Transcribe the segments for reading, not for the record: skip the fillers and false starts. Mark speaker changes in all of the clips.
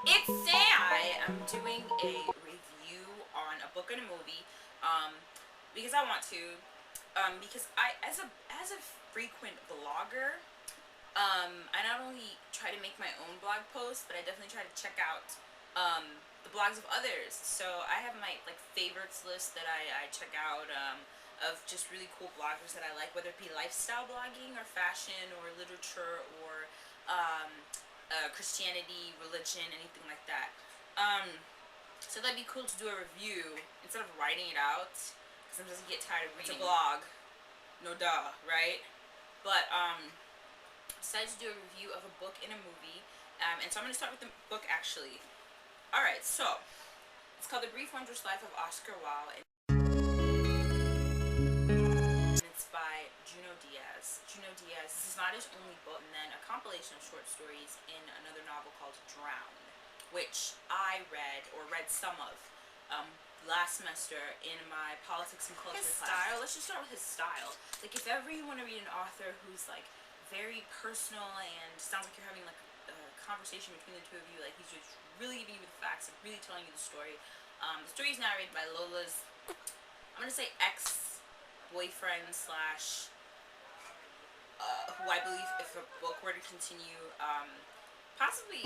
Speaker 1: It's Sam. I am doing a review on a book and a movie, because I want to, because as a frequent blogger, I not only try to make my own blog posts, but I definitely try to check out the blogs of others. So I have my like favorites list that I check out, of just really cool bloggers that I like, whether it be lifestyle blogging or fashion or literature or um, Christianity, religion, anything like that. So that'd be cool to do a review instead of writing it out, because I'm just get tired of reading. It's a blog, no duh, right? But decided to do a review of a book and a movie, and so I'm gonna start with the book actually. All right, so it's called The Brief Wondrous Life of Oscar Wilde, and it's by Junot Diaz. Junot Diaz. This is not his only book, and then a compilation of short stories in another novel called Drown, which I read some of last semester in my politics and culture class. His style. Let's just start with his style. Like, if ever you want to read an author who's like very personal and sounds like you're having like a conversation between the two of you, like he's just really giving you the facts and really telling you the story. The story is narrated by Lola's, I'm gonna say, ex-boyfriend slash, who I believe, if a book were to continue, possibly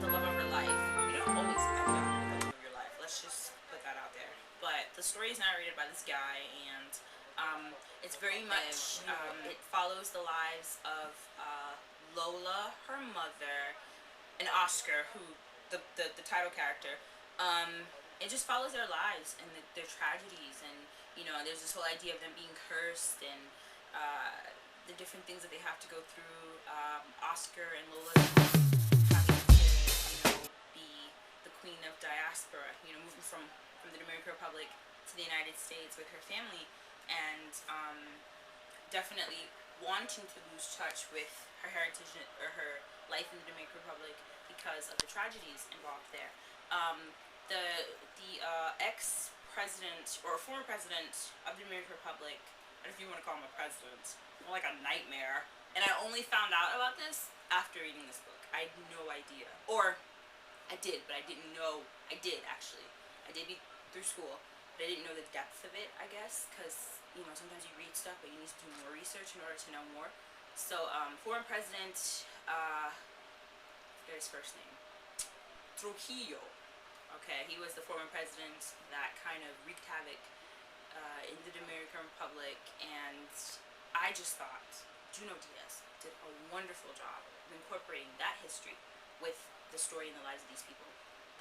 Speaker 1: the love of her life. You don't always end up with the love of your life. Let's just put that out there. But the story is narrated by this guy, and it's very much, it follows the lives of Lola, her mother, and Oscar, who the title character. It just follows their lives and their tragedies, and there's this whole idea of them being cursed, and the different things that they have to go through. Oscar and Lola having to be the queen of diaspora, moving from the Dominican Republic to the United States with her family, and definitely wanting to lose touch with her heritage or her life in the Dominican Republic because of the tragedies involved there. The ex-president or former president of the Dominican Republic, I don't know if you want to call him a president, more like a nightmare. And I only found out about this after reading this book. I had no idea. Or I did, but I didn't know. I did, actually. I did be through school, but I didn't know the depth of it, I guess, because sometimes you read stuff, but you need to do more research in order to know more. So, former president, forget his first name, Trujillo. Okay, he was the former president that kind of wreaked havoc in the Dominican Republic, and I just thought Junot Diaz did a wonderful job of incorporating that history with the story and the lives of these people.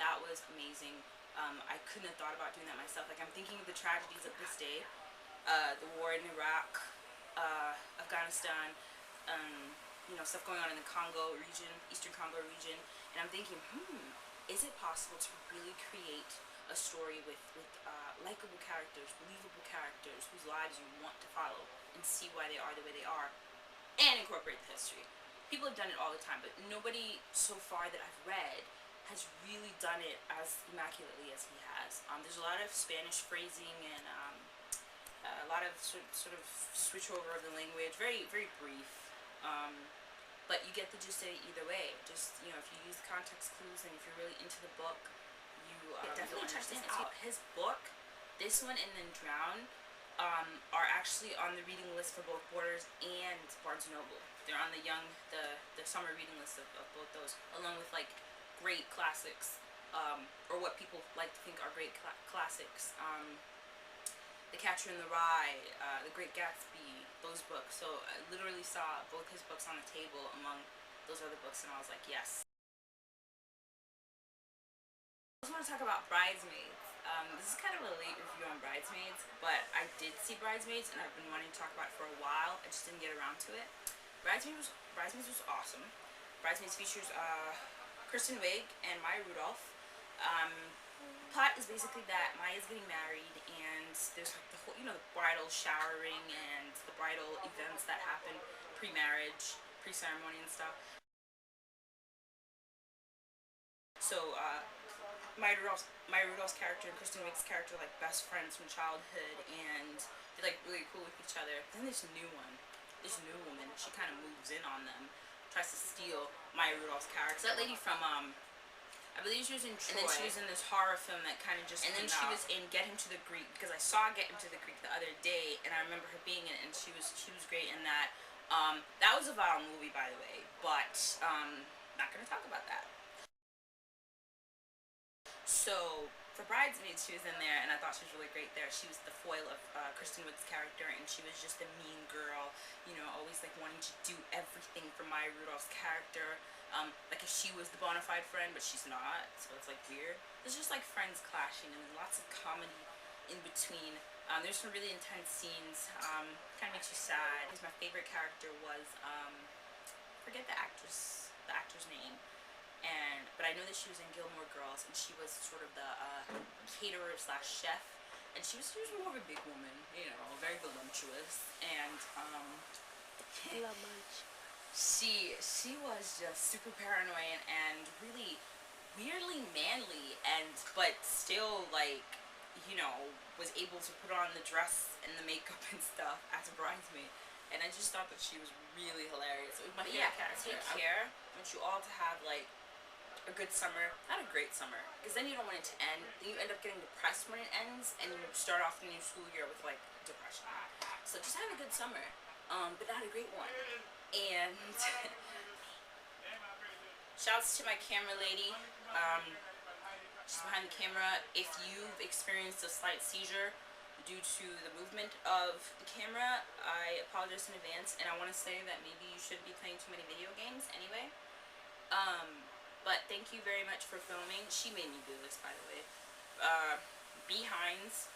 Speaker 1: That was amazing. I couldn't have thought about doing that myself. Like, I'm thinking of the tragedies of this day, the war in Iraq, Afghanistan, stuff going on in the Congo region, Eastern Congo region, and I'm thinking, is it possible to really create a story with likable characters, believable characters, whose lives you want to follow and see why they are the way they are, and incorporate the history? People have done it all the time, but nobody so far that I've read has really done it as immaculately as he has. There's a lot of Spanish phrasing and a lot of sort of switch over of the language, very, very brief. But you get the gist of it either way. Just, if you use the context clues and if you're really into the book, you definitely check this out. His book, this one and then Drown, are actually on the reading list for both Borders and Barnes & Noble. They're on the summer reading list of both those, along with like great classics, or what people like to think are great classics. The Catcher in the Rye, The Great Gatsby, those books. So I literally saw both his books on the table among those other books, and I was like, yes. I just want to talk about Bridesmaids. This is kind of a late review on Bridesmaids, but I did see Bridesmaids, and I've been wanting to talk about it for a while. I just didn't get around to it. Bridesmaids was awesome. Bridesmaids features Kristen Wiig and Maya Rudolph. Plot is basically that Maya's getting married, and there's like the whole, the bridal showering and the bridal events that happen pre-marriage, pre-ceremony and stuff. So, Maya Rudolph's character and Kristen Wiig's character are like best friends from childhood, and they're like really cool with each other. Then there's a new one. This new woman, she kind of moves in on them, tries to steal Maya Rudolph's character. That lady from I believe she was in Troy.
Speaker 2: And then she was in this horror film that kind of just
Speaker 1: And then
Speaker 2: came
Speaker 1: she
Speaker 2: out.
Speaker 1: was in Get Him to the Greek, because I saw Get Him to the Greek the other day, and I remember her being in it, and she was great in that. That was a vile movie, by the way, but not gonna talk about that. So for Bridesmaids, she was in there, and I thought she was really great there. She was the foil of Kristen Wiig's character, and she was just a mean girl, you know, always like wanting to do everything for Maya Rudolph's character. Like if she was the bona fide friend, but she's not, so it's like weird. There's just like friends clashing, and lots of comedy in between. There's some really intense scenes. Kind of makes you sad. Because my favorite character was forget the actor's name. But I know that she was in Gilmore Girls, and she was sort of the caterer slash chef, and she was more of a big woman, you know, very voluptuous, and she was just super paranoid and really weirdly manly, but still like, you know, was able to put on the dress and the makeup and stuff as a bridesmaid. And I just thought that she was really hilarious. It was my favorite character. Take care. I want you all to have like a good summer, not a great summer, because then you don't want it to end. Then you end up getting depressed when it ends, and you start off the new school year with like depression. So just have a good summer, but not a great one. And shouts to my camera lady. She's behind the camera. If you've experienced a slight seizure due to the movement of the camera, I apologize in advance, and I want to say that maybe you shouldn't be playing too many video games anyway. But thank you very much for filming. She made me do this, by the way. Behinds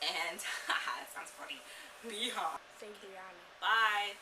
Speaker 1: and that sounds funny. Behind.
Speaker 3: Thank you, Rihanna.
Speaker 1: Bye.